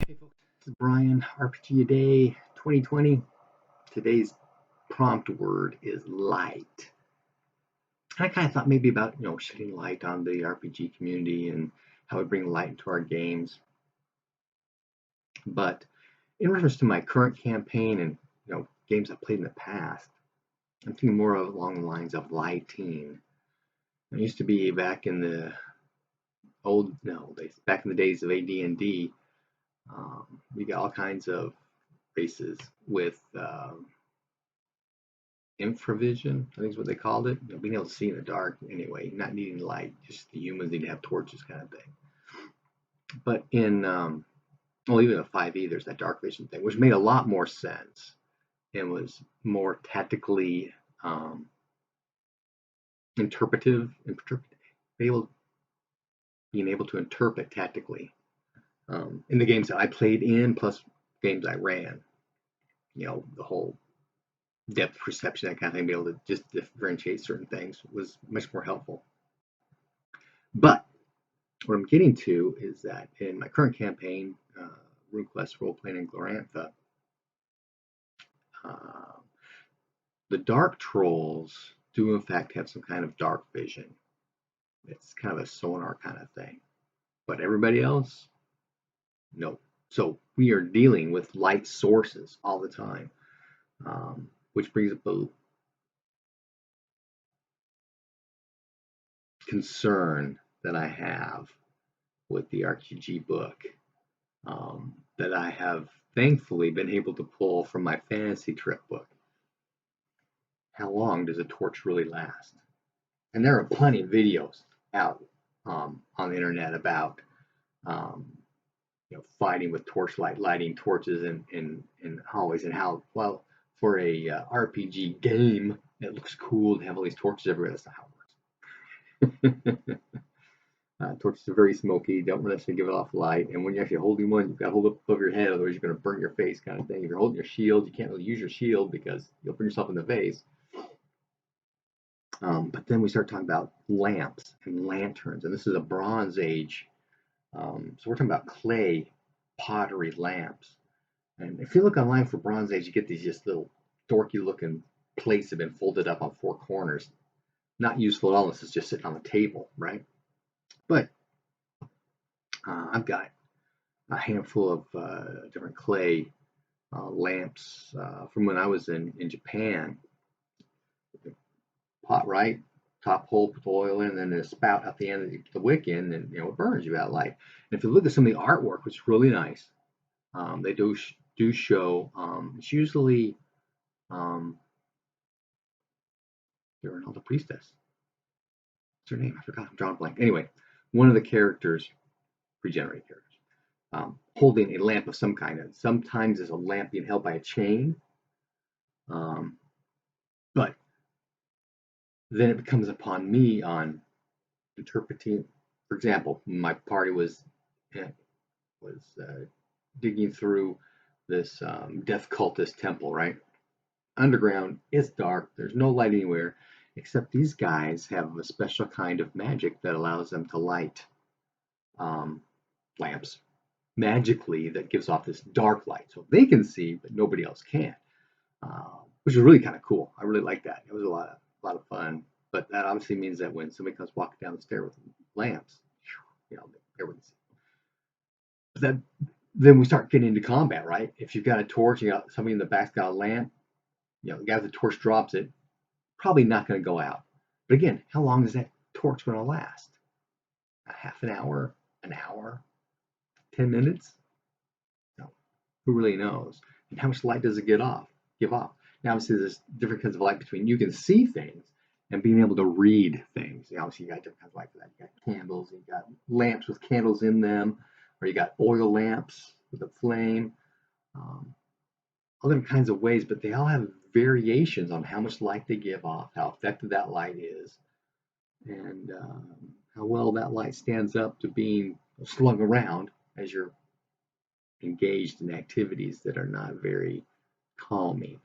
Hey folks, this is Brian, RPG a Day 2020. Today's prompt word is light. I kind of thought maybe about, shedding light on the RPG community and how we bring light into our games. But in reference to my current campaign and, games I've played in the past, I'm thinking more along the lines of lighting. It used to be back in the back in the days of AD&D. We got all kinds of races with infravision, I think is what they called it. Being able to see in the dark anyway, not needing light, just the humans need to have torches kind of thing. But in, even in 5e, there's that dark vision thing, which made a lot more sense and was more tactically interpretive, being able to interpret tactically in the games that I played in, plus games I ran. The whole depth perception, that kind of thing, be able to just differentiate certain things was much more helpful. But what I'm getting to is that in my current campaign, Runequest role-playing in Glorantha, the dark trolls do in fact have some kind of dark vision. It's kind of a sonar kind of thing. But everybody else, no. So we are dealing with light sources all the time, which brings up a concern that I have with the RPG book, that I have thankfully been able to pull from my fantasy trip book. How long does a torch really last? And there are plenty of videos out on the internet about fighting with torchlight, lighting torches in hallways, and how, well, for a RPG game, it looks cool to have all these torches everywhere. That's not how it works. Torches are very smoky, don't necessarily give off light, and when you're actually holding one, you've got to hold it above your head, otherwise you're going to burn your face, kind of thing. If you're holding your shield, you can't really use your shield because you'll burn yourself in the face. But then we start talking about lamps and lanterns, and this is a Bronze Age. So we're talking about clay pottery lamps. And if you look online for Bronze Age, you get these just little dorky looking plates that have been folded up on four corners. Not useful at all unless it's just sitting on the table, right? But I've got a handful of different clay lamps from when I was in Japan. Pot right, top hole, put the oil in, and then a spout at the end of the wick in, and it burns you out light. And if you look at some of the artwork, which is really nice, they do show, it's usually the priestess. What's her name? I forgot. I'm drawing a blank. Anyway, one of the characters, regenerated characters, holding a lamp of some kind. And sometimes it's a lamp being held by a chain, but then it becomes upon me on interpreting. For example, my party was digging through this death cultist temple, right? Underground, it's dark, there's no light anywhere, except these guys have a special kind of magic that allows them to light lamps magically that gives off this dark light. So they can see, but nobody else can, which is really kind of cool. I really like that. It was a lot of fun. But that obviously means that when somebody comes walking down the stair with lamps, everyone sees. But then we start getting into combat, right? If you've got a torch, you got somebody in the back's got a lamp, the guy with the torch drops it, probably not going to go out. But again, how long is that torch going to last? A half an hour, 10 minutes? No, who really knows? And how much light does it give off? Now, obviously, there's different kinds of light between you can see things and being able to read things. Obviously, you got different kinds of light for that. You got candles, you got lamps with candles in them, or you got oil lamps with a flame. All different kinds of ways, but they all have variations on how much light they give off, how effective that light is, and how well that light stands up to being slung around as you're engaged in activities that are not very calming.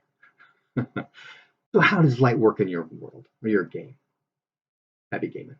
So how does light work in your world or your game? Happy gaming.